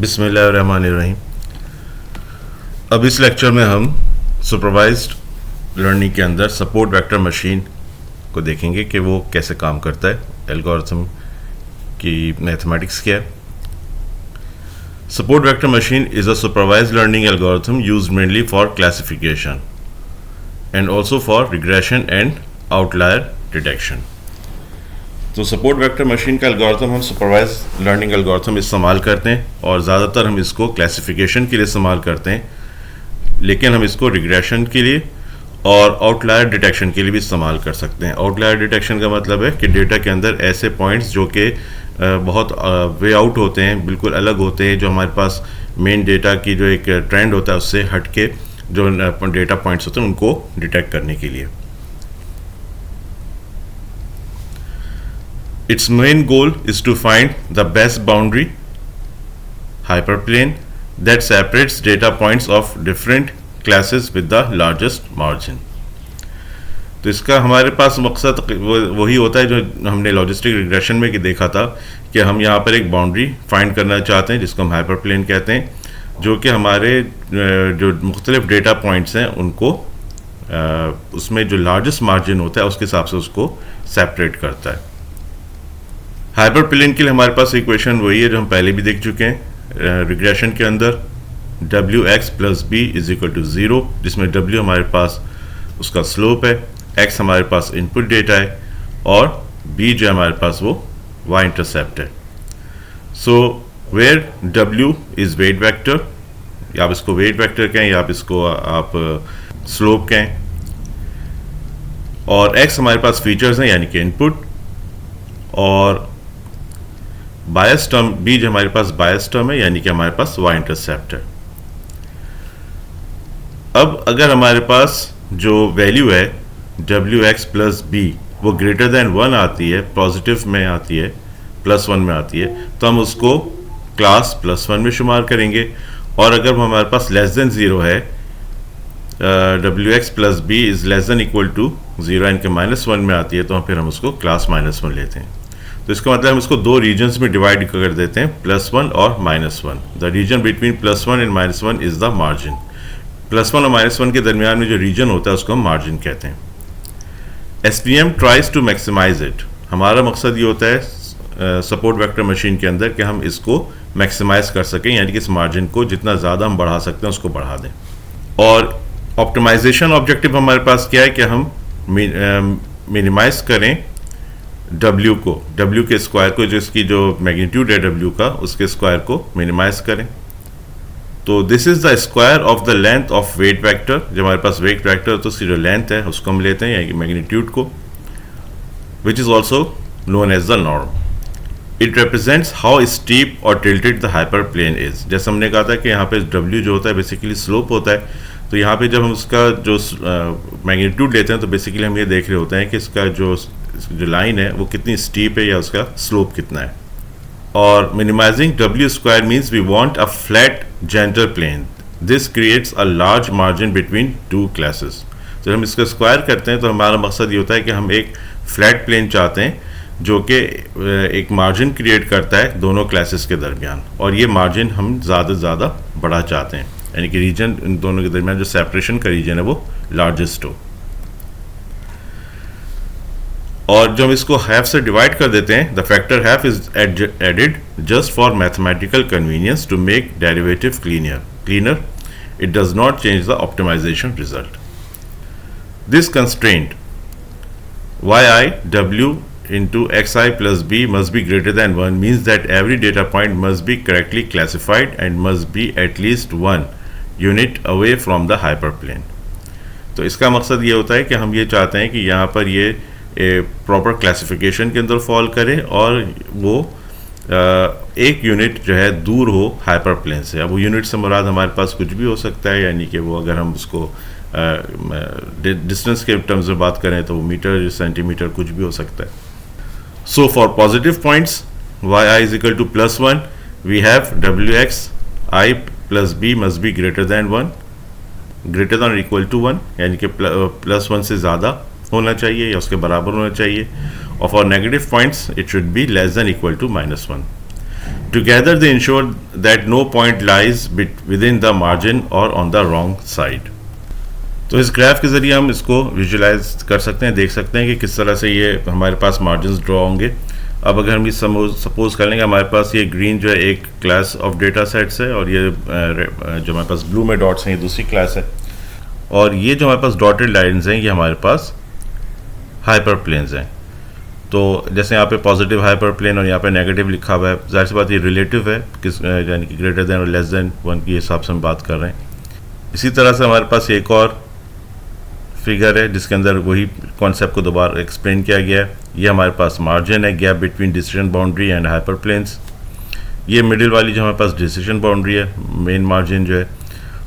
बिस्मिल्लाहिर्रहमानिर्रहीम। अब इस लेक्चर में हम सुपरवाइज्ड लर्निंग के अंदर सपोर्ट वेक्टर मशीन को देखेंगे कि वो कैसे काम करता है, एल्गोरिथम की मैथमेटिक्स क्या है। Support vector machine is a supervised learning algorithm used mainly for classification and also for regression and outlier detection. तो सपोर्ट वेक्टर मशीन का एल्गोरिथम हम सुपरवाइज लर्निंग एल्गोरिथम इस्तेमाल करते हैं और ज़्यादातर हम इसको क्लासिफिकेशन के लिए इस्तेमाल करते हैं, लेकिन हम इसको रिग्रेशन के लिए और आउटलायर डिटेक्शन के लिए भी इस्तेमाल कर सकते हैं। आउटलायर डिटेक्शन का मतलब है कि डेटा के अंदर ऐसे पॉइंट्स जो कि बहुत वे आउट होते हैं, बिल्कुल अलग होते हैं, जो हमारे पास मेन डेटा की जो एक ट्रेंड होता है उससे हट के जो डेटा पॉइंट्स होते हैं उनको डिटेक्ट करने के लिए। Its main goal is to find the best boundary hyperplane that separates data points of different classes with the largest margin. तो इसका हमारे पास मकसद वही होता है जो हमने लॉजिस्टिक रिग्रेशन में देखा था कि हम यहाँ पर एक बाउंड्री फाइंड करना चाहते हैं जिसको हम हाइपरप्लेन कहते हैं, जो कि हमारे जो मुख्तलिफ डेटा पॉइंट्स हैं उनको उसमें जो लार्जेस्ट मार्जिन होता है उसके हिसाब से उसको सेपरेट करता है। हाइपरप्लेन के लिए हमारे पास इक्वेशन वही है जो हम पहले भी देख चुके हैं रिग्रेशन के अंदर, wx plus b is equal to 0, जिसमें w हमारे पास उसका स्लोप है, x हमारे पास इनपुट डेटा है और b जो हमारे पास वो y इंटरसेप्ट है। So where w is weight vector, या आप इसको वेट वेक्टर कहें या आप इसको आप स्लोप कहें, और x हमारे पास फीचर्स हैं यानी कि इनपुट, और बायस टर्म b जो हमारे पास बायस टर्म है यानी कि हमारे पास y इंटरसेप्ट है। अब अगर हमारे पास जो वैल्यू है wx प्लस b वो ग्रेटर देन 1 आती है, पॉजिटिव में आती है, प्लस 1 में आती है, तो हम उसको क्लास प्लस 1 में शुमार करेंगे। और अगर वो हमारे पास लेस देन 0 है, wx plus b is less than equal to 0 यानी कि माइनस 1 में आती है, तो फिर हम उसको क्लास माइनस 1 लेते हैं। तो इसका मतलब हम इसको दो रीजन्स में डिवाइड कर देते हैं, प्लस 1 और minus 1। The region between plus 1 and minus 1 is the margin. Plus 1 और माइनस 1 के दरमियान में जो रीजन होता है उसको हम मार्जिन कहते हैं। SVM tries to maximize it. हमारा मकसद ये होता है सपोर्ट वेक्टर मशीन के अंदर कि हम इसको मैक्सिमाइज कर सकें, यानी कि इस मार्जिन को जितना ज़्यादा हम बढ़ा सकते हैं उसको बढ़ा दें। और ऑप्टिमाइजेशन ऑब्जेक्टिव हमारे पास क्या है कि हम मिनिमाइज करें w को, w के स्क्वायर को, जो इसकी जो मैग्नीट्यूड है w का उसके स्क्वायर को मिनिमाइज करें। तो this is the square of the length of weight vector. जब हमारे पास वेट वेक्टर तो उसकी जो लेंथ है उसको हम लेते हैं यानी मैग्नीट्यूड को, which is also known as the norm. It represents how steep और tilted the hyperplane is. जैसे हमने कहा था कि यहाँ पे w जो होता है बेसिकली स्लोप होता है, तो यहाँ पे जब हम उसका जो मैग्नीट्यूड लेते हैं तो बेसिकली हम ये देख रहे होते हैं कि इसका जो लाइन है वो कितनी स्टीप है या उसका स्लोप कितना है। और minimizing w square means we want a flat gentle plane, this creates a large margin between two classes. जब हम इसका स्क्वायर करते हैं तो हमारा मकसद ये होता है कि हम एक फ्लैट प्लेन चाहते हैं जो कि एक मार्जिन क्रिएट करता है दोनों क्लासेस के दरमियान, और ये मार्जिन हम ज़्यादा से ज़्यादा बड़ा चाहते हैं, यानी कि रीजन इन दोनों के दरमियान जो सेपरेशन का रीजन है वो लार्जेस्ट हो। और जब हम इसको हैफ से डिवाइड कर देते हैं, the factor half is added just for mathematical convenience to make derivative cleaner. It does not change the optimization result. This constraint yi w into xi plus b must be greater than 1 means that every data point must be correctly classified and must be at least 1 unit away from the hyperplane। तो इसका मकसद ये होता है कि हम ये चाहते हैं कि यहाँ पर ये प्रॉपर क्लासिफिकेशन के अंदर फॉल करे और वो एक यूनिट जो है दूर हो हाइपर प्लेन से। अब वो यूनिट से मुराद हमारे पास कुछ भी हो सकता है, यानी कि वो अगर हम उसको डिस्टेंस के टर्म्स में बात करें तो वो मीटर, सेंटीमीटर, कुछ भी हो सकता है। So for positive points yi is equal to plus 1 we have wx i plus b must be greater than 1, greater than equal to 1, यानी कि प्लस 1 से ज़्यादा होना चाहिए या उसके बराबर होना चाहिए। और for negative points it should be less than equal to minus 1। Together they ensure that no point lies within the margin or on the wrong side. तो इस ग्राफ के ज़रिए हम इसको विजुलाइज कर सकते हैं, देख सकते हैं कि किस तरह से ये हमारे पास मार्जिन ड्रॉ होंगे. अब अगर हम ये सपोज कर लेंगे हमारे पास ये ग्रीन जो है एक क्लास ऑफ डेटा सेट्स है और ये जो हमारे पास ब्लू में डॉट्स हैं ये दूसरी क्लास है, और ये जो हमारे पास डॉटेड लाइन्स हैं ये हमारे पास हाइपर प्लेन्स हैं. तो जैसे यहाँ पे पॉजिटिव हाइपर प्लेन और यहाँ पे नेगेटिव लिखा हुआ है, जाहिर सी बात ये रिलेटिव है, किस यानी कि ग्रेटर देन और लेस देन 1 के हिसाब से हम बात कर रहे हैं. इसी तरह से हमारे पास एक और फिगर है जिसके अंदर वही कॉन्सेप्ट को दोबारा एक्सप्लेन किया गया है. ये हमारे पास मार्जिन है, gap between decision boundary and hyperplanes. ये मिडिल वाली जो हमारे पास डिसीजन बाउंड्री है, मेन मार्जिन जो है,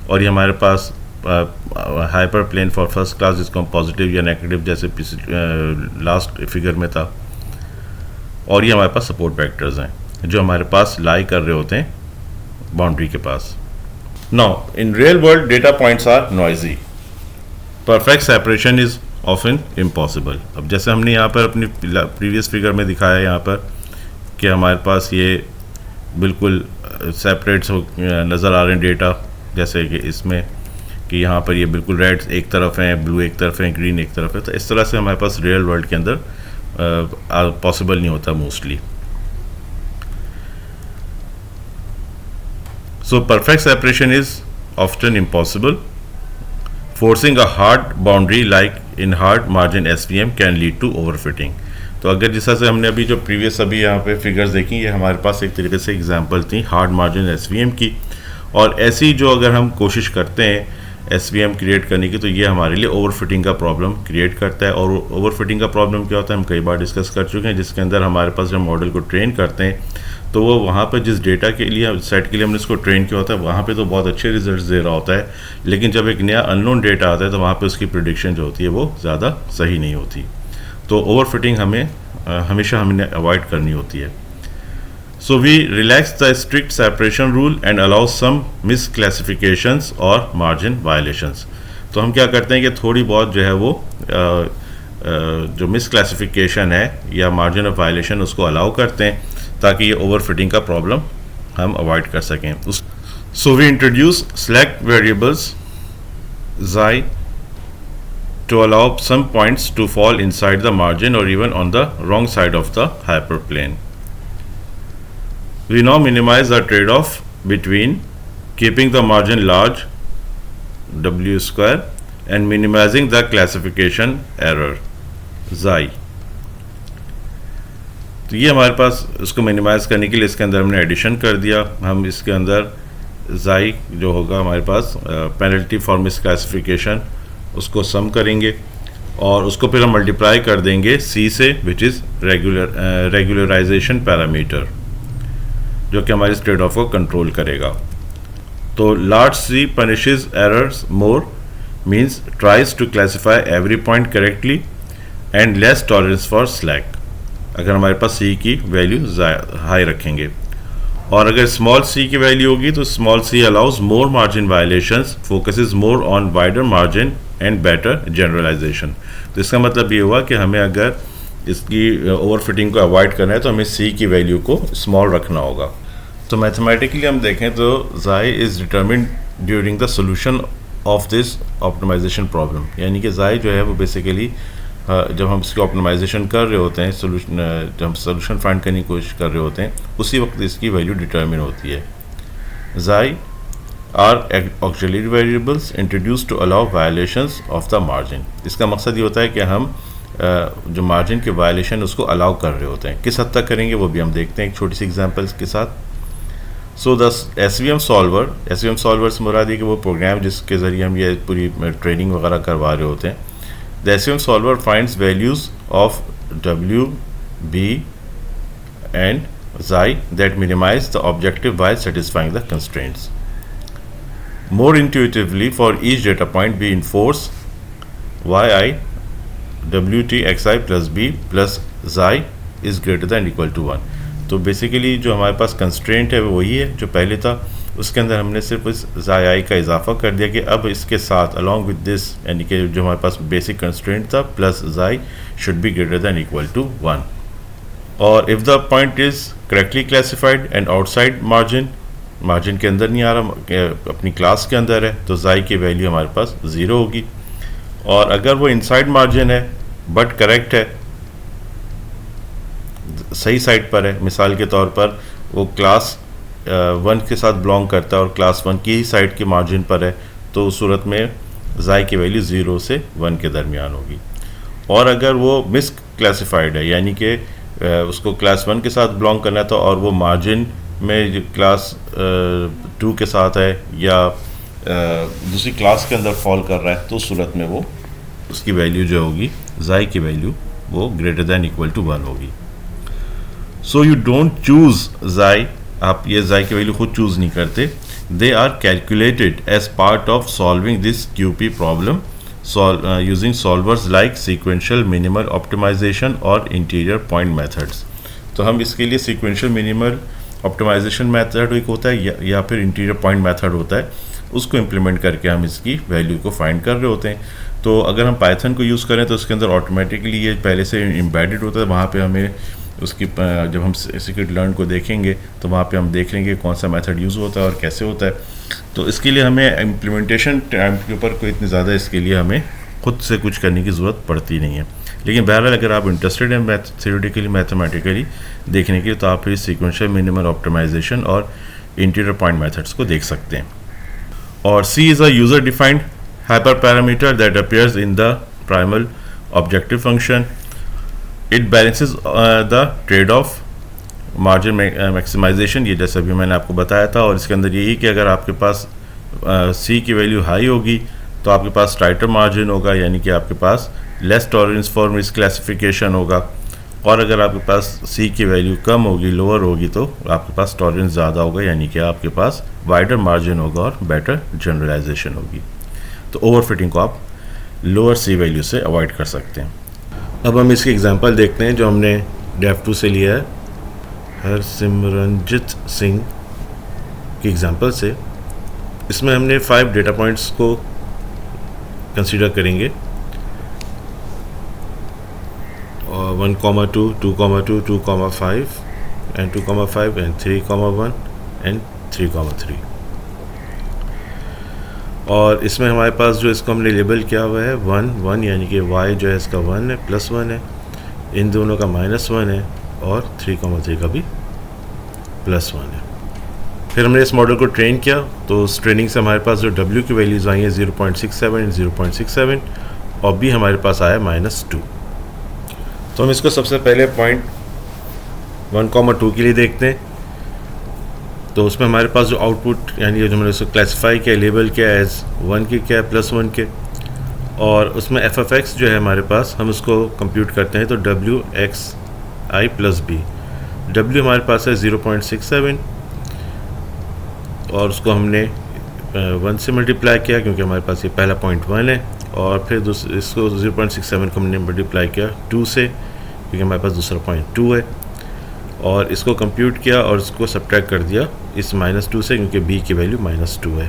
और ये हमारे पास hyperplane for first class जिसको हम पॉजिटिव या नेगेटिव जैसे लास्ट फिगर में था. और ये हमारे पास सपोर्ट वेक्टर्स हैं जो हमारे पास लाई कर रहे होते हैं बाउंड्री के पास. Now in real world data points are noisy. Perfect separation is often impossible. अब जैसे हमने यहाँ पर अपनी प्रीवियस फिगर में दिखाया है यहाँ पर कि हमारे पास ये बिल्कुल सेपरेट्स नज़र आ रहे हैं डेटा, जैसे कि इसमें कि यहाँ पर ये बिल्कुल रेड एक तरफ हैं, ब्लू एक तरफ हैं, ग्रीन एक तरफ है. तो इस तरह से हमारे पास रियल वर्ल्ड के अंदर पॉसिबल नहीं होता mostly. So perfect separation is often impossible. Forcing a hard boundary like in hard margin SVM can lead to overfitting. तो अगर जिस तरह से हमने अभी जो प्रीवियस अभी यहाँ पे फिगर्स देखी, ये हमारे पास एक तरीके से एग्जांपल थी हार्ड मार्जिन SVM की. और ऐसी जो अगर हम कोशिश करते हैं SVM क्रिएट करने की, तो ये हमारे लिए ओवरफिटिंग का प्रॉब्लम क्रिएट करता है. और ओवरफिटिंग का प्रॉब्लम क्या होता है हम कई बार डिस्कस कर चुके हैं, जिसके अंदर हमारे पास जब मॉडल को ट्रेन करते हैं तो वो वहाँ पर जिस डेटा के लिए सेट के लिए हमने इसको ट्रेन किया होता है वहाँ पे तो बहुत अच्छे रिजल्ट्स दे रहा होता है, लेकिन जब एक नया अननोन डेटा आता है तो वहाँ पे उसकी प्रेडिक्शन जो होती है वो ज़्यादा सही नहीं होती. तो ओवरफिटिंग हमें हमेशा हमने अवॉइड करनी होती है. So we relax the strict separation rule and allow some misclassifications और margin violations. तो हम क्या करते हैं कि थोड़ी बहुत जो है वो जो misclassification है या margin of violation उसको अलाउ करते हैं ताकि ये overfitting का प्रॉब्लम हम अवॉइड कर सकें. So we introduce select variables xi to allow some points to fall inside the margin or even on the wrong side of the hyperplane. We now minimize the trade-off between keeping the margin large W square and minimizing the classification error xi. तो ये हमारे पास उसको minimise करने के लिए इसके अंदर हमने एडिशन कर दिया. हम इसके अंदर xi जो होगा हमारे पास पेनल्टी फॉर मिस क्लासिफिकेशन उसको सम करेंगे और उसको फिर हम मल्टीप्लाई कर देंगे c से, विच इज़ रेगुलराइजेशन पैरामीटर, जो कि हमारे ट्रेड ऑफ को कंट्रोल करेगा. तो large C punishes errors more means tries to classify every point correctly and less tolerance for slack. अगर हमारे पास C की वैल्यू हाई रखेंगे, और अगर स्मॉल c की वैल्यू होगी तो small c allows more margin violations, focuses more on wider margin and better generalization. तो इसका मतलब ये हुआ कि हमें अगर इसकी ओवरफिटिंग को अवॉइड करना है तो हमें c की वैल्यू को स्मॉल रखना होगा. तो मैथमेटिकली हम देखें तो xi is determined during the solution of this optimization problem. यानी कि xi जो है वो बेसिकली जब हम इसकी ऑप्टिमाइजेशन कर रहे होते हैं, सोल्यूशन जब हम सोल्यूशन फाइंड करने की कोशिश कर रहे होते हैं, उसी वक्त इसकी वैल्यू डिटर्मिन होती है. xi are auxiliary variables introduce to allow violations of the margin. इसका मकसद ये होता है कि हम जो मार्जिन के वायलेशन उसको अलाउ कर रहे होते हैं. किस हद तक करेंगे वो भी हम देखते हैं एक छोटी सी एग्जांपल्स के साथ. सो द SVM सॉल्वर से मुराद है कि वो प्रोग्राम जिसके ज़रिए हम ये पूरी ट्रेनिंग वगैरह करवा रहे होते हैं. The SVM solver finds values of W, B and xi that minimize the objective while satisfying the constraints. More intuitively, for each data point we enforce yi wt xi plus b plus xi is greater than equal to 1. तो basically जो हमारे पास constraint है वो वही है जो पहले था, उसके अंदर हमने सिर्फ इस xi का इजाफा कर दिया कि अब इसके साथ अलॉन्ग विद दिस, यानी कि जो हमारे पास बेसिक कंस्ट्रेंट था plus xi should be greater than equal to 1. और if the point is correctly classified and outside margin, margin के अंदर नहीं आ रहा, अपनी क्लास के अंदर है, तो जाई की वैल्यू हमारे पास 0 होगी। और अगर वो इनसाइड मार्जिन है बट करेक्ट है, सही साइड पर है, मिसाल के तौर पर वो क्लास 1 के साथ बिलोंग करता है और क्लास 1 की ही साइड के मार्जिन पर है, तो उस सूरत में जाई की वैल्यू 0 से 1 के दरमियान होगी। और अगर वो मिस क्लासिफाइड है, यानी कि उसको क्लास 1 के साथ बिलोंग करना था और वो मार्जिन में जो क्लास 2 के साथ है या दूसरी क्लास के अंदर फॉल कर रहा है, तो उस सूरत में वो उसकी वैल्यू जो होगी, जाई की वैल्यू, वो ग्रेटर दैन इक्वल टू 1 होगी। सो यू डोंट चूज जाई, आप ये जाई की वैल्यू खुद चूज नहीं करते, they are calculated as part of solving this QP problem using solvers like sequential minimal optimization और इंटीरियर पॉइंट मेथड्स। तो हम इसके लिए सीक्वेंशियल मिनिमल ऑप्टिमाइजेशन मेथड एक होता है या फिर इंटीरियर पॉइंट मेथड होता है, उसको इम्प्लीमेंट करके हम इसकी वैल्यू को फाइंड कर रहे होते हैं। तो अगर हम पाइथन को यूज़ करें तो उसके अंदर ऑटोमेटिकली ये पहले से एम्बेडेड होता है, वहाँ पे हमें उसकी जब हम सिक्योरिटी लर्न को देखेंगे तो वहाँ पे हम देख लेंगे कौन सा मेथड यूज़ होता है और कैसे होता है। तो इसके लिए हमें इम्प्लीमेंटेशन टाइम के ऊपर कोई इतनी ज़्यादा इसके लिए हमें खुद से कुछ करने की ज़रूरत पड़ती नहीं है। लेकिन बहरहाल अगर आप इंटरेस्टेड हैं थ्योरेटिकली मैथमेटिकली देखने के लिए, तो आप फिर सीक्वेंशियल मिनिमल ऑप्टिमाइजेशन और इंटीरियर पॉइंट मेथड्स को देख सकते हैं। और C is a user defined hyperparameter that appears in the primal objective function. It balances the trade-off margin maximization, ये जैसा भी मैंने आपको बताया था। और इसके अंदर यही कि अगर आपके पास C की वैल्यू हाई होगी तो आपके पास टाइटर मार्जिन होगा, यानी कि आपके पास less tolerance for misclassification होगा। और अगर आपके पास C की वैल्यू कम होगी, लोअर होगी, तो आपके पास टॉलरेंस ज़्यादा होगा, यानी कि आपके पास वाइडर मार्जिन होगा और बेटर जनरलाइजेशन होगी। तो ओवरफिटिंग को आप लोअर C वैल्यू से अवॉइड कर सकते हैं। अब हम इसकी एग्जांपल देखते हैं जो हमने डेफ 2 से लिया है, हरसिमरनजीत सिंह की एग्जांपल से। इसमें हमने 5 डेटा पॉइंट्स को कंसीडर करेंगे, और 1,2, 2,2, 2,5 and 2,5 and 3,1 and 3,3। और इसमें हमारे पास जो इसको हमने लेबल किया हुआ है 1, 1, यानी कि y जो है इसका 1 है, +1 है, इन दोनों का -1 है, और 3,3 का भी +1 है। फिर हमने इस मॉडल को ट्रेन किया, तो उस ट्रेनिंग से हमारे पास जो W की वैल्यूज़ आई हैं 0.67, 0.67, और B हमारे पास आया -2। तो हम इसको सबसे पहले पॉइंट 1,2 के लिए देखते हैं। तो उसमें हमारे पास जो आउटपुट, यानी जो मैंने उसको क्लासीफाई किया, लेबल किया एज 1 के, क्या है +1 के, और उसमें f(x) जो है हमारे पास, हम उसको कंप्यूट करते हैं। तो WXI + B, W हमारे पास है 0.67, और उसको हमने 1 से मल्टीप्लाई किया क्योंकि हमारे पास ये पहला पॉइंट 1 है, और फिर इसको 0.67 को हमने मल्टीप्लाई किया 2 से क्योंकि हमारे पास दूसरा पॉइंट 2 है, और इसको कंप्यूट किया और इसको सब्ट्रैक्ट कर दिया इस -2 से क्योंकि B की वैल्यू -2 है,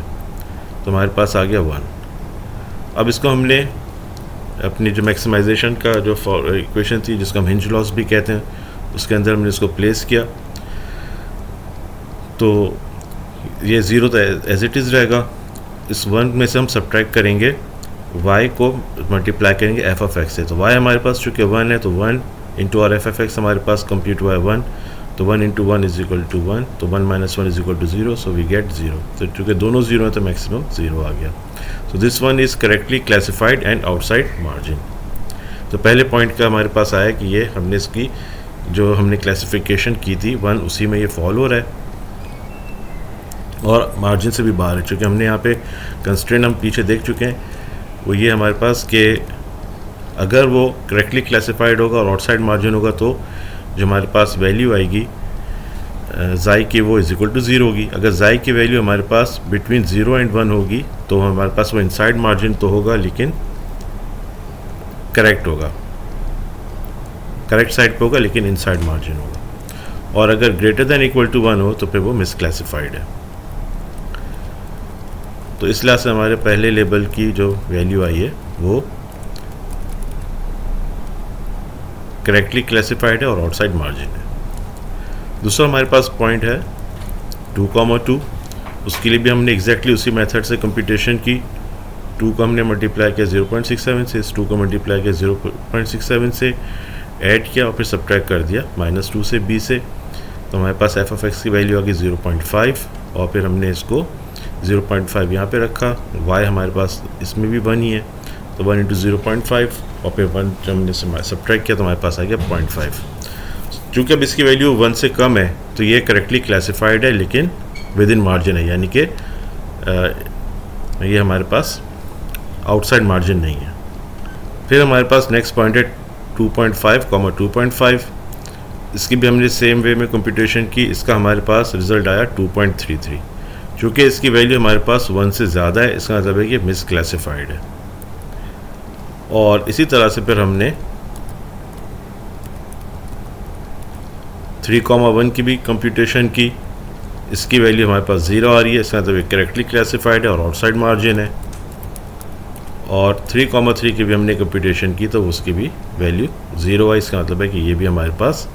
तो हमारे पास आ गया 1। अब इसको हमने अपनी जो मैक्सिमाइजेशन का जो इक्वेशन थी, जिसको हम हिंज लॉस भी कहते हैं, उसके अंदर हमने इसको प्लेस किया, तो ये 0 तो एज इट इज़ रहेगा। इस 1 में से हम सब्ट्रैक्ट करेंगे, y को मल्टीप्लाई करेंगे f(x) से। तो y हमारे पास चूँकि 1 है, तो 1 इंटू और f(x) हमारे पास कंप्यूट हुआ है 1, तो 1 इंटू 1 इज इक्वल टू 1, तो 1 - 1 is equal to 0, so we get 0। तो चूँकि दोनों 0 हैं तो मैक्सिमम 0 आ गया। So this one is correctly classified and outside margin. तो पहले पॉइंट का हमारे पास आया कि ये हमने इसकी जो हमने क्लासिफिकेशन की थी 1, उसी में ये फॉल हो रहा है और मार्जिन से भी बाहर है। चूँकि हमने यहाँ पे कंस्ट्रेंट हम पीछे देख चुके हैं, वो ये हमारे पास कि अगर वो करेक्टली क्लासिफाइड होगा और आउटसाइड मार्जिन होगा, तो जो हमारे पास वैल्यू आएगी जाई की, वो इज इक्वल टू 0 होगी। अगर जाई की वैल्यू हमारे पास बिटवीन 0 एंड 1 होगी, तो हमारे पास वो इनसाइड मार्जिन तो होगा, लेकिन करेक्ट होगा, करेक्ट साइड पे होगा, लेकिन इनसाइड मार्जिन होगा। और अगर ग्रेटर देन इक्वल टू 1 हो तो फिर वो मिसक्लासिफाइड है। तो इस लिहाज से हमारे पहले लेबल की जो वैल्यू आई है वो करेक्टली क्लासिफाइड है और आउटसाइड मार्जिन है। दूसरा हमारे पास पॉइंट है 2,2। उसके लिए भी हमने एग्जैक्टली उसी मेथड से कंप्यूटेशन की। 2 को हमने मल्टीप्लाई किया 0.67 से, इस 2 को मल्टीप्लाई किया 0.67 से, ऐड किया और फिर सब्ट्रैक्ट कर दिया -2 से b से। तो हमारे पास एफ ऑफ एक्स की वैल्यू आ गई 0.5 और फिर हमने इसको 0.5 यहाँ पे रखा। y हमारे पास इसमें भी 1 ही है, तो 1 इंटू 0.5 और फिर 1 जब हमने सब्ट्रैक्ट किया तो हमारे पास आ गया 0.5। चूँकि अब इसकी वैल्यू 1 से कम है तो ये करेक्टली क्लासिफाइड है लेकिन विद इन मार्जिन है, यानी कि ये हमारे पास आउटसाइड मार्जिन नहीं है। फिर हमारे पास नेक्स्ट पॉइंट है 2.5, 2.5। इसकी भी हमने सेम वे में कंप्यूटेशन की। इसका हमारे पास रिजल्ट आया 2.33। चूँकि इसकी वैल्यू हमारे पास 1 से ज़्यादा है, इसका मतलब है कि मिस क्लासिफाइड है। और इसी तरह से फिर हमने 3,1 की भी कंप्यूटेशन की। इसकी वैल्यू हमारे पास 0 आ रही है, इसका मतलब करेक्टली क्लासिफाइड है और आउटसाइड मार्जिन है। और 3,3 की भी हमने कंप्यूटेशन की तो उसकी भी वैल्यू 0 है, इसका मतलब है कि ये भी हमारे पास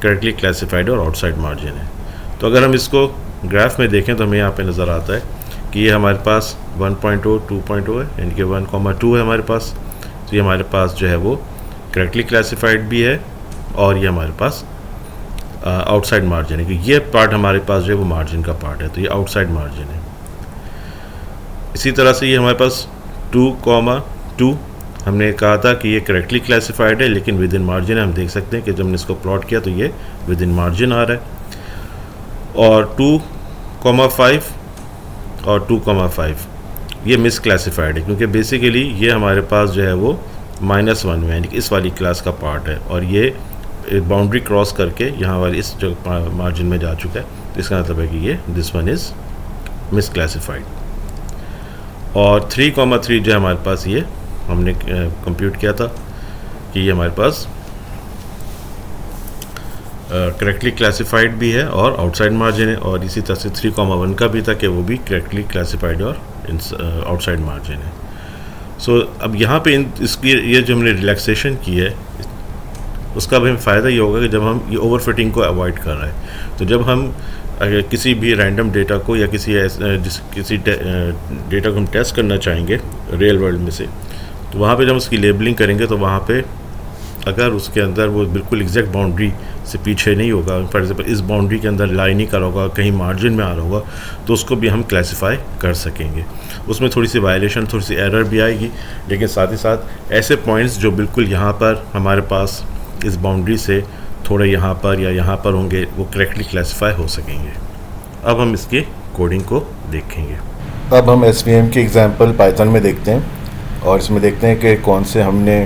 करेक्टली क्लासिफाइड और आउटसाइड मार्जिन है। तो अगर हम इसको ग्राफ में देखें तो हमें यहाँ पे नज़र आता है कि ये हमारे पास 1.0, 2.0 है, यानी कि 1,2 है हमारे पास। तो ये हमारे पास जो है वो करेक्टली क्लासिफाइड भी है और ये हमारे पास आउटसाइड मार्जिन है, कि ये पार्ट हमारे पास जो है वो मार्जिन का पार्ट है, तो ये आउटसाइड मार्जिन है। इसी तरह से ये हमारे पास 2,2 हमने कहा था कि ये करेक्टली क्लासिफाइड है लेकिन विद इन मार्जिन है। हम देख सकते हैं कि जब हमने इसको प्लॉट किया तो ये विद इन मार्जिन आ रहा है। और 2,5 और 2,5 ये मिस क्लासिफाइड है, क्योंकि बेसिकली ये हमारे पास जो है वो -1 में, यानी कि इस वाली क्लास का पार्ट है और ये बाउंड्री क्रॉस करके यहाँ वाली इस जो मार्जिन में जा चुका है। तो इसका मतलब है कि ये this one is miss classified. और 3,3 जो है हमारे पास ये हमने कंप्यूट किया था कि ये हमारे पास करेक्टली क्लासिफाइड भी है और आउटसाइड मार्जिन है। और इसी तरह से 3,1 का भी था कि वो भी करेक्टली क्लासिफाइड और आउटसाइड मार्जिन है। सो अब यहाँ पे इसकी ये जो हमने रिलैक्सेशन की है उसका भी हमें फ़ायदा ये होगा कि जब हम ये ओवर फिटिंग को अवॉइड कर रहे हैं, तो जब हम अगर किसी भी रैंडम डेटा को या किसी डेटा को हम टेस्ट करना चाहेंगे रियल वर्ल्ड में से, तो वहाँ पे जब उसकी लेबलिंग करेंगे तो वहाँ पे अगर उसके अंदर वो बिल्कुल एग्जैक्ट बाउंड्री से पीछे नहीं होगा, फॉर एग्जांपल इस बाउंड्री के अंदर लाई नहीं करा होगा, कहीं मार्जिन में आ रहा होगा, तो उसको भी हम क्लासिफाई कर सकेंगे। उसमें थोड़ी सी वायलेशन, थोड़ी सी एरर भी आएगी, लेकिन साथ ही साथ ऐसे पॉइंट्स जो बिल्कुल यहाँ पर हमारे पास इस बाउंड्री से थोड़े यहाँ पर या यहाँ पर होंगे, वो करेक्टली क्लासिफाई हो सकेंगे। अब हम इसकी कोडिंग को देखेंगे। अब हम SVM की एग्जांपल पाइथन में देखते हैं और इसमें देखते हैं कि कौन से हमने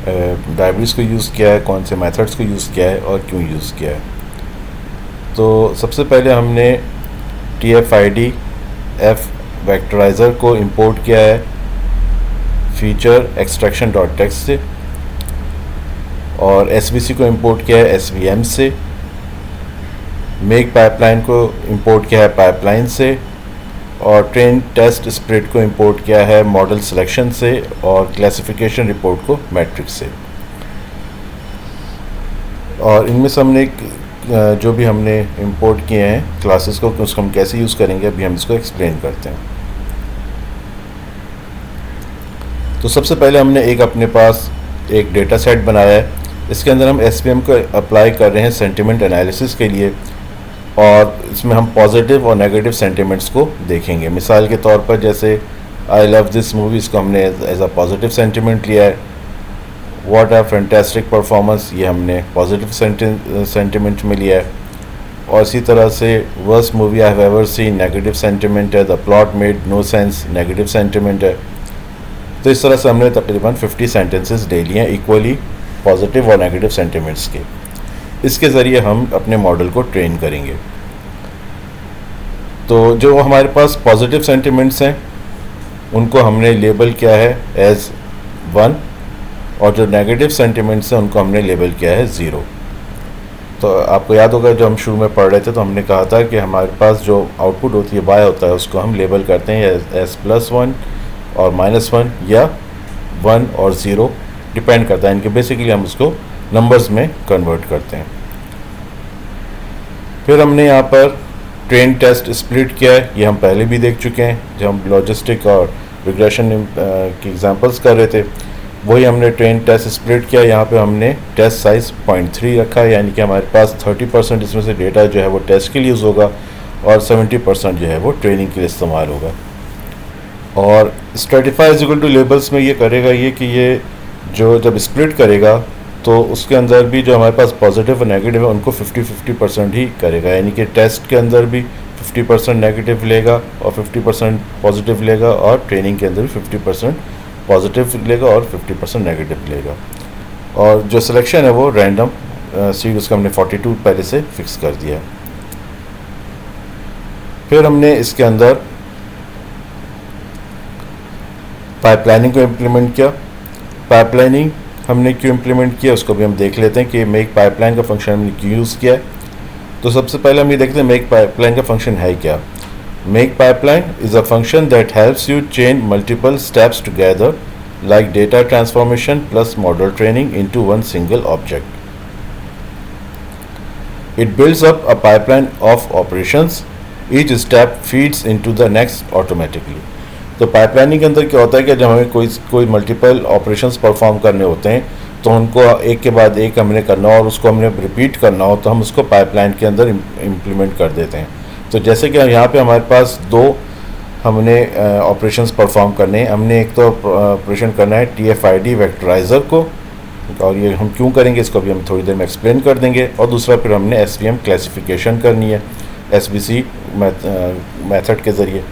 लाइब्रेरीज को यूज़ किया है, कौन से मेथड्स को यूज़ किया है और क्यों यूज़ किया है। तो सबसे पहले हमने TF-ID F वेक्टराइज़र को इंपोर्ट किया है फीचर एक्सट्रैक्शन डॉट टेक्स्ट से, और SVC को इंपोर्ट किया है SVM से, मेक पाइपलाइन को इंपोर्ट किया है पाइपलाइन से, और ट्रेन टेस्ट स्प्रिट को इंपोर्ट किया है मॉडल सिलेक्शन से, और क्लासिफिकेशन रिपोर्ट को मैट्रिक्स से। और इनमें से हमने जो भी हमने इंपोर्ट किए हैं क्लासेस को, उसको हम कैसे यूज़ करेंगे अभी हम इसको एक्सप्लेन करते हैं। तो सबसे पहले हमने एक अपने पास एक डेटा सेट बनाया है। इसके अंदर हम SVM को अप्लाई कर रहे हैं सेंटिमेंट एनालिसिस के लिए, और इसमें हम पॉजिटिव और नेगेटिव सेंटिमेंट्स को देखेंगे। मिसाल के तौर पर जैसे आई लव दिस मूवी, इसको हमने एज अ पॉजिटिव सेंटिमेंट लिया है। व्हाट अ फैंटास्टिक परफॉर्मेंस, ये हमने पॉजिटिव सेंटिमेंट में लिया है। और इसी तरह से worst movie I have ever seen, negative sentiment है। The plot made no sense, negative sentiment है। तो इस तरह से हमने तकरीबन 50 सेंटेंसेस ले लिए हैं इक्वली पॉजिटिव और नेगेटिव सेंटिमेंट्स के। इसके ज़रिए हम अपने मॉडल को ट्रेन करेंगे। तो जो हमारे पास पॉजिटिव सेंटिमेंट्स हैं उनको हमने लेबल किया है एज 1, और जो नेगेटिव सेंटिमेंट्स हैं उनको हमने लेबल किया है 0। तो आपको याद होगा जब हम शुरू में पढ़ रहे थे तो हमने कहा था कि हमारे पास जो आउटपुट होती है y होता है उसको हम लेबल करते हैं एज +1 और -1 या 1 और 0, डिपेंड करता है इनके। बेसिकली हम उसको नंबर्स में कन्वर्ट करते हैं। फिर हमने यहाँ पर ट्रेन टेस्ट स्प्लिट किया है, ये हम पहले भी देख चुके हैं जब हम लॉजिस्टिक और रिग्रेशन की एग्जांपल्स कर रहे थे। वही हमने ट्रेन टेस्ट स्प्लिट किया, यहाँ पे हमने टेस्ट साइज 0.3 रखा है, यानी कि हमारे पास 30% इसमें से डेटा जो है वो टेस्ट के लिए यूज़ होगा और 70% जो है वो ट्रेनिंग के लिए इस्तेमाल होगा। और stratify is equal to labels में ये करेगा ये कि ये जो जब स्प्लिट करेगा तो उसके अंदर भी जो हमारे पास पॉजिटिव और नेगेटिव है उनको 50-50% ही करेगा, यानी कि टेस्ट के अंदर भी 50% नेगेटिव लेगा और 50% पॉजिटिव लेगा और ट्रेनिंग के अंदर भी 50% पॉजिटिव लेगा और 50% नेगेटिव लेगा। और जो सिलेक्शन है वो रैंडम सीड उसका हमने 42 पहले से फिक्स कर दिया है। फिर हमने इसके अंदर पाइपलाइनिंग को इम्प्लीमेंट किया। पाइपलाइनिंग हमने क्यों इम्प्लीमेंट किया उसको भी हम देख लेते हैं कि मेक पाइपलाइन का फंक्शन हमने क्यों यूज़ किया है। तो सबसे पहले हम ये देखते हैं मेक पाइपलाइन का फंक्शन है क्या। Make pipeline is a function that helps you chain multiple steps together like data transformation plus model training into one single object. It builds up a pipeline of operations, each step feeds into the next automatically. तो pipelining के अंदर क्या होता है कि जब हमें कोई मल्टीपल ऑपरेशंस परफॉर्म करने होते हैं तो उनको एक के बाद एक हमने करना हो और उसको हमने रिपीट करना हो तो हम उसको पाइपलाइन के अंदर इम्प्लीमेंट कर देते हैं। तो जैसे कि यहाँ पे हमारे पास दो हमने ऑपरेशंस परफॉर्म करने हैं। हमने एक तो ऑपरेशन करना है TF-ID वेक्टराइज़र को, और ये हम क्यों करेंगे इसको भी हम थोड़ी देर में एक्सप्लेन कर देंगे। और दूसरा फिर हमने SVM क्लासिफिकेशन करनी है SVC मेथड के ज़रिए।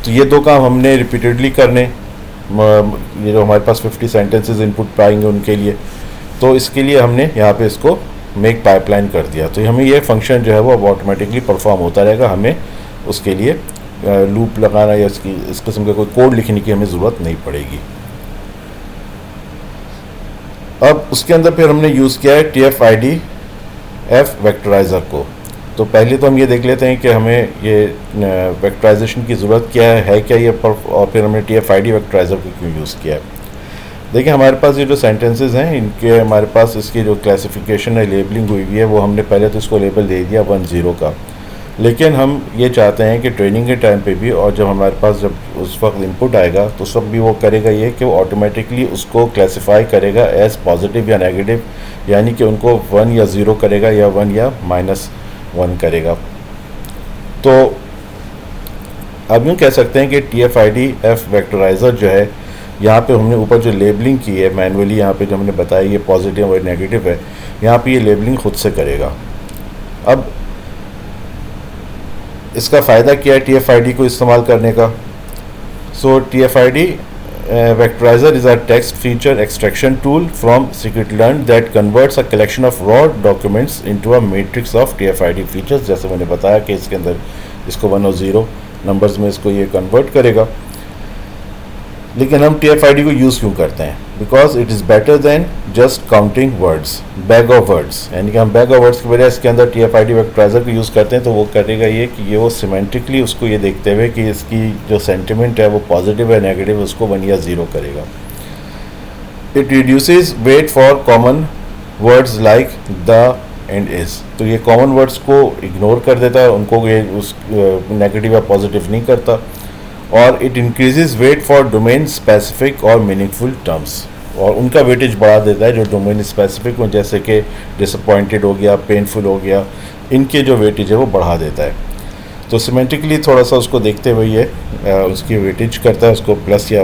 तो ये दो काम हमने रिपीटेडली करने, ये जो हमारे पास 50 सेंटेंसेस इनपुट पाएंगे उनके लिए, तो इसके लिए हमने यहाँ पे इसको मेक पाइपलाइन कर दिया। तो हमें ये फंक्शन जो है वो अब ऑटोमेटिकली परफॉर्म होता रहेगा, हमें उसके लिए लूप लगाना या इस किस्म का कोई कोड लिखने की हमें ज़रूरत नहीं पड़ेगी। अब उसके अंदर फिर हमने यूज़ किया है TF-ID F वेक्टराइज़र को। तो पहले तो हम ये देख लेते हैं कि हमें ये वेक्टराइजेशन की ज़रूरत क्या है क्या ये और फिर हमने TF-ID वेक्टराइज़र को क्यों यूज़ किया है। देखिए हमारे पास ये जो सेंटेंसेस हैं इनके हमारे पास इसकी जो क्लासिफिकेशन है, लेबलिंग हुई है, वो हमने पहले तो इसको लेबल दे दिया 1-0 का। लेकिन हम ये चाहते हैं कि ट्रेनिंग के टाइम पे भी और जब हमारे पास जब उस वक्त इनपुट आएगा तो उस वक्त भी वो करेगा ये कि वो ऑटोमेटिकली उसको क्लासिफाई करेगा एज पॉजिटिव या नेगेटिव, यानी कि उनको 1 या 0 करेगा या 1 या -1 करेगा। तो अब यूँ कह सकते हैं कि TF-ID F वेक्टराइज़र जो है, यहाँ पे हमने ऊपर जो लेबलिंग की है मैनुअली, यहाँ पे जो हमने बताया ये पॉजिटिव और नेगेटिव है, यहाँ पे ये लेबलिंग खुद से करेगा। अब इसका फ़ायदा क्या है TF-ID को इस्तेमाल करने का। सो TF-ID vectorizer is a text feature extraction tool from scikit-learn that converts a collection of raw documents into a matrix of TF-ID features। जैसे मैंने बताया कि इसके अंदर इसको 1 और 0 नंबर्स में इसको ये कन्वर्ट करेगा। लेकिन हम TF-ID को यूज़ क्यों करते हैं? Because it is better than just counting words, bag of words, यानी कि हम बैग ऑफ वर्ड्स की वजह इसके अंदर TF-ID वेक्टराइज़र को यूज़ करते हैं। तो वो करेगा ये कि ये वो सिमेंटिकली उसको ये देखते हुए कि इसकी जो सेंटिमेंट है वो पॉजिटिव है नेगेटिव, उसको 1 या 0 करेगा। It reduces weight for common words like the and is. तो ये कॉमन वर्ड्स को इग्नोर कर देता है, उनको ये उस नेगेटिव या पॉजिटिव नहीं करता। और it increases weight for domain specific और मीनिंगफुल टर्म्स, और उनका वेटेज बढ़ा देता है जो डोमेन स्पेसिफिक हो, जैसे कि डिसअपॉइंटेड हो गया, पेनफुल हो गया, इनके जो वेटेज है वो बढ़ा देता है। तो सिमेंटिकली थोड़ा सा उसको देखते हुए ये उसकी वेटेज करता है, उसको प्लस या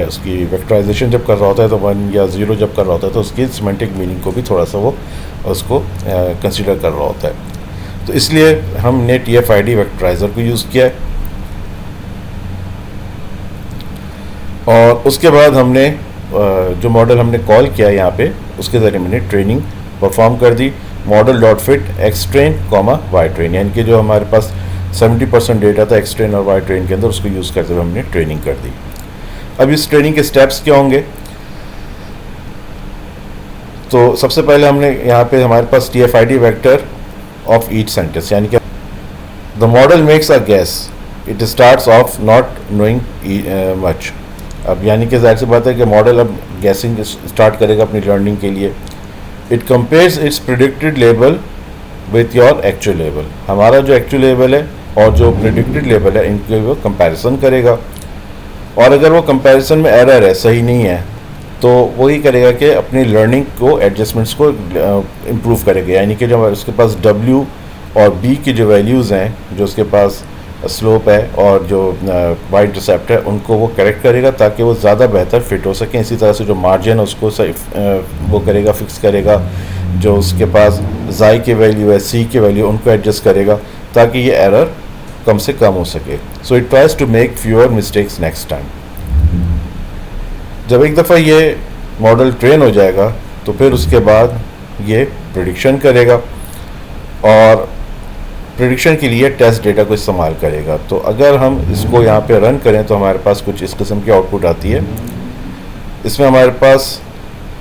उसकी वेक्टराइजेशन जब कर रहा होता है तो 1 या 0 जब कर रहा होता है तो उसकी सिमेंटिक मीनिंग को भी थोड़ा सा वो उसको कंसिडर कर रहा होता है। तो इसलिए हमने TF-ID वेक्टराइज़र को यूज़ किया है। और उसके बाद हमने जो मॉडल हमने कॉल किया यहाँ पे उसके ज़रिए मैंने ट्रेनिंग परफॉर्म कर दी। Model dot fit X train comma Y train, यानी कि जो हमारे पास 70% डेटा था एक्स ट्रेन और वाई ट्रेन के अंदर, उसको यूज़ करते हुए हमने ट्रेनिंग कर दी। अब इस ट्रेनिंग के स्टेप्स क्या होंगे? तो सबसे पहले हमने यहाँ पे हमारे पास TF-ID vector of each sentence, यानी कि the model makes a guess, it starts off not knowing much. अब यानी कि जाहिर सी बात है कि मॉडल अब गैसिंग स्टार्ट करेगा अपनी लर्निंग के लिए। It compares it's predicted level with your actual level. हमारा जो एक्चुअल लेवल है और जो प्रिडिक्टेड लेवल है इनके वो कंपैरिजन करेगा, और अगर वो कंपैरिजन में एरर है, सही नहीं है, तो वही करेगा कि अपनी लर्निंग को, एडजस्टमेंट्स को इम्प्रूव करेगा। यानी कि जब उसके पास W और B की जो वैल्यूज़ हैं, जो उसके पास स्लोप है और जो वाई इंटरसेप्ट है, उनको वो करेक्ट करेगा ताकि वो ज़्यादा बेहतर फिट हो सके। इसी तरह से जो मार्जिन है उसको वो करेगा, फिक्स करेगा। जो उसके पास ज़ाई की वैल्यू है, C की वैल्यू, उनको एडजस्ट करेगा ताकि ये एरर कम से कम हो सके। So it tries to make fewer mistakes next time. जब एक दफ़ा ये मॉडल ट्रेन हो जाएगा तो फिर उसके बाद ये प्रिडिक्शन करेगा और प्रिडिक्शन के लिए टेस्ट डेटा को इस्तेमाल करेगा। तो अगर हम इसको यहाँ पे रन करें तो हमारे पास कुछ इस किस्म की आउटपुट आती है। इसमें हमारे पास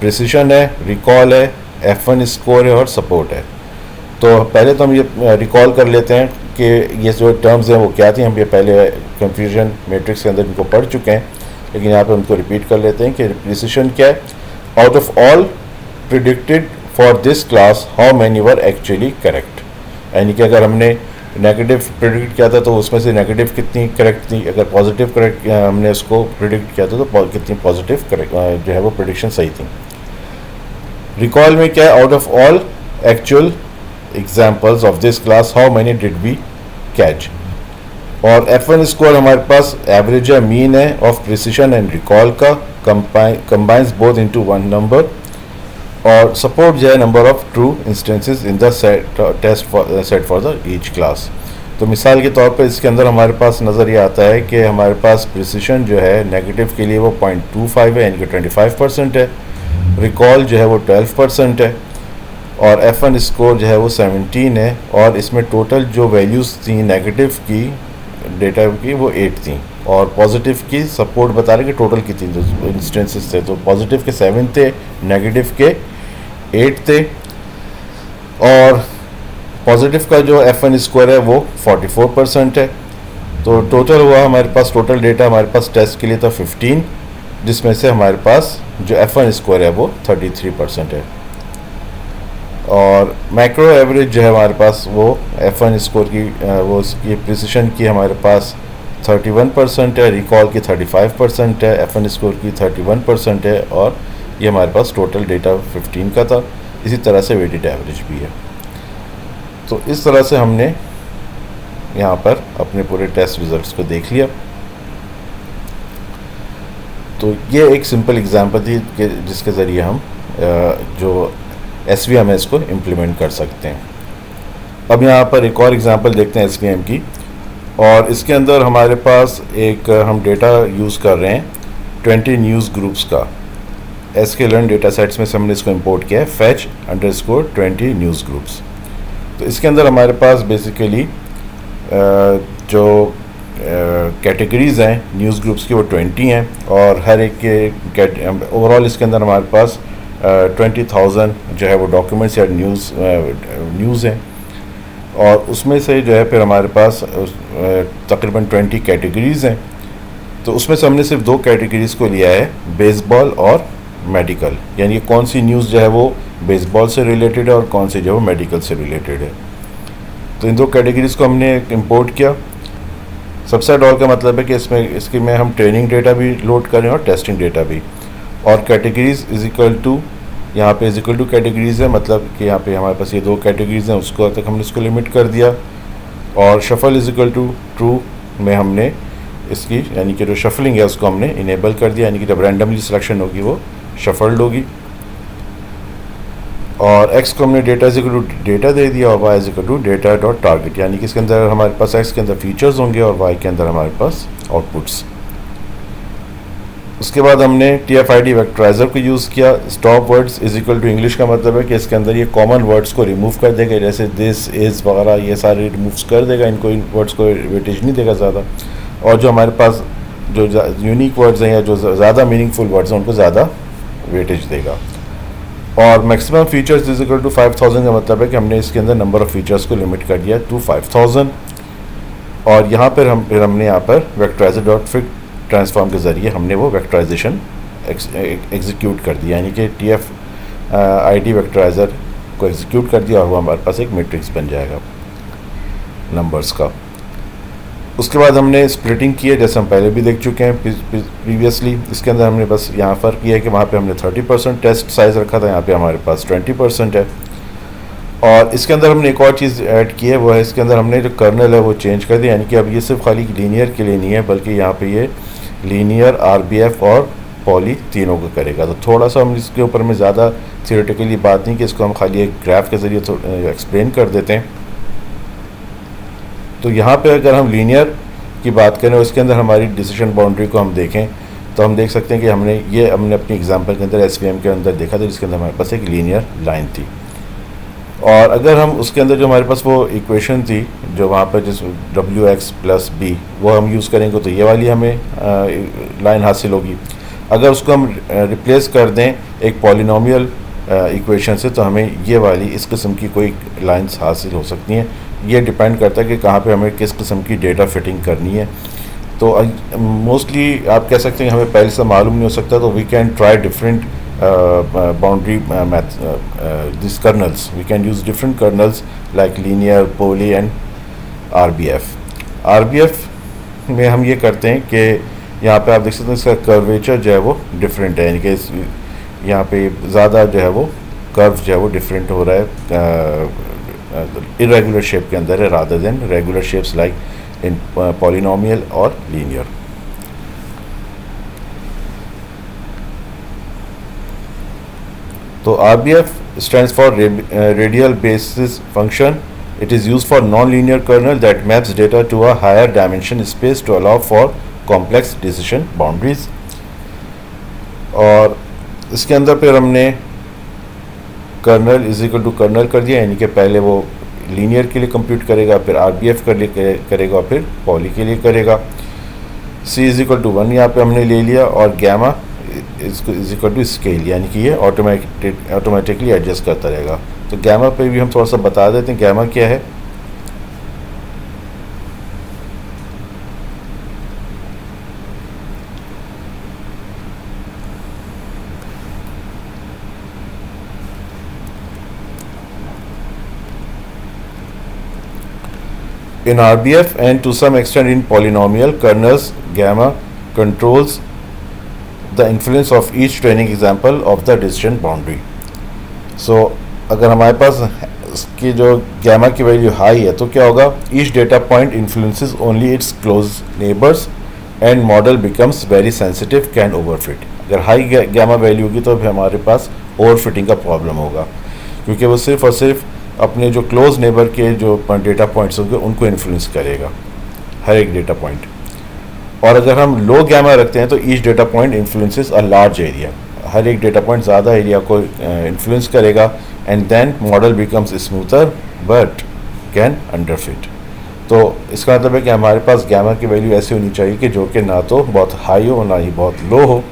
प्रिसिशन है, रिकॉल है, F1 स्कोर है और सपोर्ट है। तो पहले तो हम ये रिकॉल कर लेते हैं कि ये जो टर्म्स हैं वो क्या थी। हम ये पहले कंफ्यूजन मैट्रिक्स के अंदर इनको पढ़ चुके हैं, लेकिन यहाँ पे उनको रिपीट कर लेते हैं कि प्रिसिशन क्या है। Out of all predicted for this class how many were actually correct. यानी कि अगर हमने नेगेटिव प्रिडिक्ट किया था तो उसमें से नेगेटिव कितनी करेक्ट थी, अगर पॉजिटिव करेक्ट हमने उसको प्रिडिक्ट किया था तो कितनी पॉजिटिव करेक्ट जो है वो प्रिडिक्शन सही थी। रिकॉल में क्या है, out of all actual examples of this class how many did we catch. और F1 स्कोर हमारे पास एवरेज है, मीन है ऑफ प्रिसिशन एंड रिकॉल का, combines both into one number. और सपोर्ट जो है number of true instances in the set for the each class. तो मिसाल के तौर पर इसके अंदर हमारे पास नज़र ये आता है कि हमारे पास प्रिसिशन जो है नेगेटिव के लिए वो 0.25 है, यानी कि 25% है। रिकॉल जो है वो 12% है और F1 स्कोर जो है वो 17 है। और इसमें टोटल जो वैल्यूज़ थी नेगेटिव की डेटा की वो 8 थी और पॉजिटिव की सपोर्ट बता रहे कि टोटल कितनी जो इंस्टेंसेस थे। तो पॉजिटिव के 7 थे, नेगेटिव के 8 थे और पॉजिटिव का जो F1 स्कोर है वो 44% है। तो टोटल हुआ हमारे पास, टोटल डेटा हमारे पास टेस्ट के लिए था 15, जिसमें से हमारे पास जो F1 स्कोर है वो 33% है। और मैक्रो एवरेज जो है हमारे पास वो F1 स्कोर की वो उसकी प्रिसिशन की हमारे पास 31% है, रिकॉल की 35% है, F1 स्कोर की 31% है और ये हमारे पास टोटल डेटा 15 का था। इसी तरह से वेटेड एवरेज भी है। तो इस तरह से हमने यहाँ पर अपने पूरे टेस्ट रिजल्ट्स को देख लिया। तो ये एक सिंपल एग्जांपल थी कि जिसके ज़रिए हम जो SVMS को इम्प्लीमेंट कर सकते हैं। अब यहाँ पर एक और एग्जांपल देखते हैं SVM की, और इसके अंदर हमारे पास एक हम डेटा यूज़ कर रहे हैं 20 न्यूज़ ग्रुप्स का। sklearn डेटा सेट्स में से हमने इसको इंपोर्ट किया है, fetch_20 न्यूज़ ग्रुप्स। तो इसके अंदर हमारे पास बेसिकली जो कैटेगरीज़ हैं न्यूज़ ग्रुप्स की वो 20 हैं और हर एक के ओवरऑल इसके अंदर हमारे पास 20,000 जो है वो डॉक्यूमेंट्स या न्यूज़ हैं। और उसमें से जो है फिर हमारे पास तकरीबन 20 कैटेगरीज़ हैं। तो उसमें से हमने सिर्फ 2 कैटेगरीज़ को लिया है, बेसबॉल और मेडिकल। यानी कौन सी न्यूज़ जो है वो बेसबॉल से रिलेटेड है और कौन सी जो है वो मेडिकल से रिलेटेड है। तो इन 2 कैटेगरीज़ को हमने इंपोर्ट किया। सबसेट ऑल का मतलब है कि इसके में हम ट्रेनिंग डेटा भी लोड करें और टेस्टिंग डेटा भी। और कैटेगरीज़ इज इक्वल टू, यहाँ पे इज इक्वल टू कैटेगरीज़ है, मतलब कि यहाँ पे हमारे पास ये 2 कैटेगरीज़ हैं, उसको तक हमने इसको लिमिट कर दिया। और shuffle is equal to true में हमने इसकी यानी कि जो शफलिंग है उसको हमने इनेबल कर दिया, यानी कि जब रैंडमली सिलेक्शन होगी वो शफल्ड होगी। और एक्स को हमने data is equal to data दे दिया और Y is equal to data dot target, यानी कि इसके अंदर हमारे पास एक्स के अंदर फीचर्स होंगे और वाई के अंदर हमारे पास आउटपुट्स। उसके बाद हमने TF-ID वेक्टराइजर को यूज़ किया। Stop words is equal to English का मतलब है कि इसके अंदर ये कॉमन वर्ड्स को रिमूव कर देगा, जैसे दिस इज़ वगैरह ये सारे रिमूव कर देगा, इनको इन वर्ड्स को वेटेज नहीं देगा ज़्यादा। और जो हमारे पास जो यूनिक वर्ड्स हैं या जो ज़्यादा मीनिंगफुल वर्ड्स हैं उनको ज़्यादा वेटेज देगा। और maximum features is equal to 5000 का मतलब है कि हमने इसके अंदर नंबर ऑफ़ फीचर्स को लिमिट कर दिया टू 5000। और यहाँ पर हमने यहाँ पर वेक्टराइजर डॉट फिट ट्रांसफॉर्म के ज़रिए हमने वो वेक्टराइजेशन एग्जीक्यूट कर दिया, यानी कि आईडी वेक्टराइज़र को एग्जीक्यूट कर दिया और वो हमारे पास एक मैट्रिक्स बन जाएगा नंबर्स का। उसके बाद हमने स्प्लिटिंग की है, जैसे हम पहले भी देख चुके हैं प्रीवियसली। इसके अंदर हमने बस यहाँ फ़र्क किया है कि वहाँ पे हमने 30% टेस्ट साइज़ रखा था, यहाँ पे हमारे पास 20% है। और इसके अंदर हमने एक और चीज़ ऐड की है, वो है इसके अंदर हमने जो कर्नल है वो चेंज कर दिया, यानी कि अब ये सिर्फ खाली लीनियर के लिए नहीं है बल्कि यहाँ पे ये लीनियर, आरबीएफ और पॉली तीनों को करेगा। तो थोड़ा सा हम इसके ऊपर में ज़्यादा थियोरेटिकली बात नहीं कि इसको हम खाली एक ग्राफ के ज़रिए एक्सप्लेन कर देते हैं। तो यहाँ पे अगर हम लीनियर की बात करें और इसके अंदर हमारी डिसीजन बाउंड्री को हम देखें तो हम देख सकते हैं कि हमने अपनी एग्जांपल के अंदर एसवीएम के अंदर देखा था, जिसके अंदर हमारे पास एक लीनियर लाइन थी। और अगर हम उसके अंदर जो हमारे पास वो इक्वेशन थी जो वहाँ पर जिस WX+B वो हम यूज़ करेंगे तो ये वाली हमें लाइन हासिल होगी। अगर उसको हम रिप्लेस कर दें एक पॉलिनोमियल इक्वेशन से तो हमें ये वाली इस किस्म की कोई लाइंस हासिल हो सकती हैं। ये डिपेंड करता है कि कहाँ पे हमें किस किस्म की डेटा फिटिंग करनी है। तो मोस्टली आप कह सकते हैं हमें पहले से मालूम नहीं हो सकता, तो we can try different boundary these kernels. We can use different kernels like linear, poly and RBF. RBF में हम ये करते हैं कि यहाँ पे आप देख सकते हैं इसका कर्वेचर जो है वो डिफरेंट है, यानी कि यहाँ पे ज़्यादा जो है वो कर्व जो है वो डिफरेंट हो रहा है, इरेगुलर शेप के अंदर है rather than regular shapes like in polynomial और लीनियर। तो RBF stands for radial basis function. It is used for non-linear kernel that maps data to a higher dimension space to allow for complex decision boundaries. और इसके अंदर फिर हमने kernel is equal to kernel कर दिया, यानी कि पहले वो लीनियर के लिए कंप्यूट करेगा, फिर RBF करेगा और फिर पॉली के लिए करेगा। C इज इक्वल टू 1 यहाँ पे हमने ले लिया और gamma is equal to scale, यानी कि ये ऑटोमेटिकली एडजस्ट करता रहेगा। तो गैमा पे भी हम थोड़ा सा बता देते हैं गैमा क्या है। In RBF and to some extent in polynomial kernels, gamma controls the influence of each training example of the decision boundary. So अगर हमारे पास इसकी जो गैमा की वैल्यू हाई है तो क्या होगा, each data point influences only its close neighbors and model becomes very sensitive, can overfit. अगर हाई गैमा वैल्यू होगी तो हमारे पास ओवरफिटिंग का प्रॉब्लम होगा, क्योंकि वो सिर्फ और सिर्फ अपने जो क्लोज नेबर के जो डेटा पॉइंट्स होंगे उनको इन्फ्लुएंस करेगा, हर एक डेटा पॉइंट। और अगर हम लो गैमा रखते हैं तो each data point influences a large area, हर एक डेटा पॉइंट ज़्यादा एरिया को इन्फ्लुएंस करेगा, and then model becomes smoother but can underfit. तो इसका मतलब है कि हमारे पास गैमा की वैल्यू ऐसी होनी चाहिए कि जो कि ना तो बहुत हाई हो ना ही बहुत लो हो।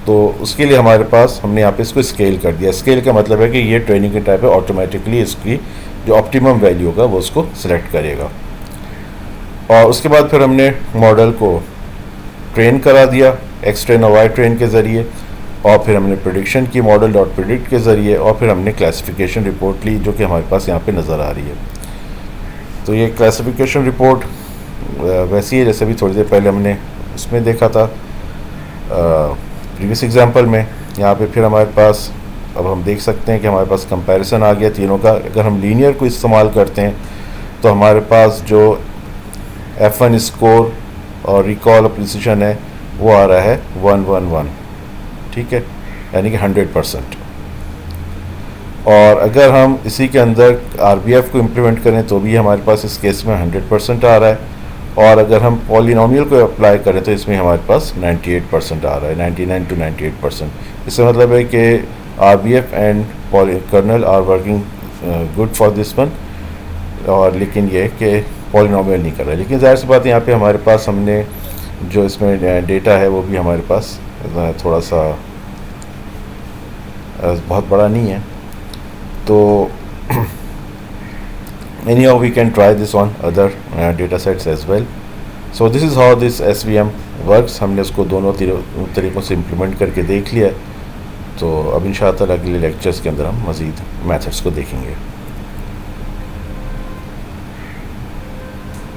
तो उसके लिए हमारे पास हमने यहाँ पे इसको स्केल कर दिया। स्केल का मतलब है कि ये ट्रेनिंग के टाइप है, ऑटोमेटिकली इसकी जो ऑप्टिमम वैल्यू होगा वो उसको सिलेक्ट करेगा। और उसके बाद फिर हमने मॉडल को ट्रेन करा दिया एक्स ट्रेन और वाई ट्रेन के ज़रिए, और फिर हमने प्रेडिक्शन की मॉडल डॉट प्रिडिक्ट के ज़रिए, और फिर हमने क्लासिफिकेशन रिपोर्ट ली जो कि हमारे पास यहाँ पे नज़र आ रही है। तो ये क्लासिफिकेशन रिपोर्ट वैसी है जैसे भी थोड़ी देर पहले हमने उसमें देखा था प्रीवियस एग्जांपल में। यहाँ पे फिर हमारे पास अब हम देख सकते हैं कि हमारे पास कंपैरिजन आ गया तीनों का। अगर हम लीनियर को इस्तेमाल करते हैं तो हमारे पास जो F1 स्कोर और रिकॉल और प्रिसिशन है वो आ रहा है 111, ठीक है, यानी कि 100%। और अगर हम इसी के अंदर RBF को इम्प्लीमेंट करें तो भी हमारे पास इस केस में 100% आ रहा है, और अगर हम पॉलिनोमियल को अप्लाई करें तो इसमें हमारे पास 98% आ रहा है, 99 to 98%। इसका मतलब है कि RBF and kernel are working good for this one, और लेकिन ये कि पॉलिनोमियल नहीं कर रहा है। लेकिन जाहिर सी बात है यहाँ पे हमारे पास हमने जो इसमें डेटा है वो भी हमारे पास थोड़ा सा बहुत बड़ा नहीं है। तो anyhow we can try this on other data sets as well. So this is how this SVM works. हमने इसको दोनों तरीक़ों से इम्प्लीमेंट करके देख लिया। तो अब इंशाअल्लाह अगले लेक्चर्स के अंदर हम मज़ीद मेथड्स को देखेंगे।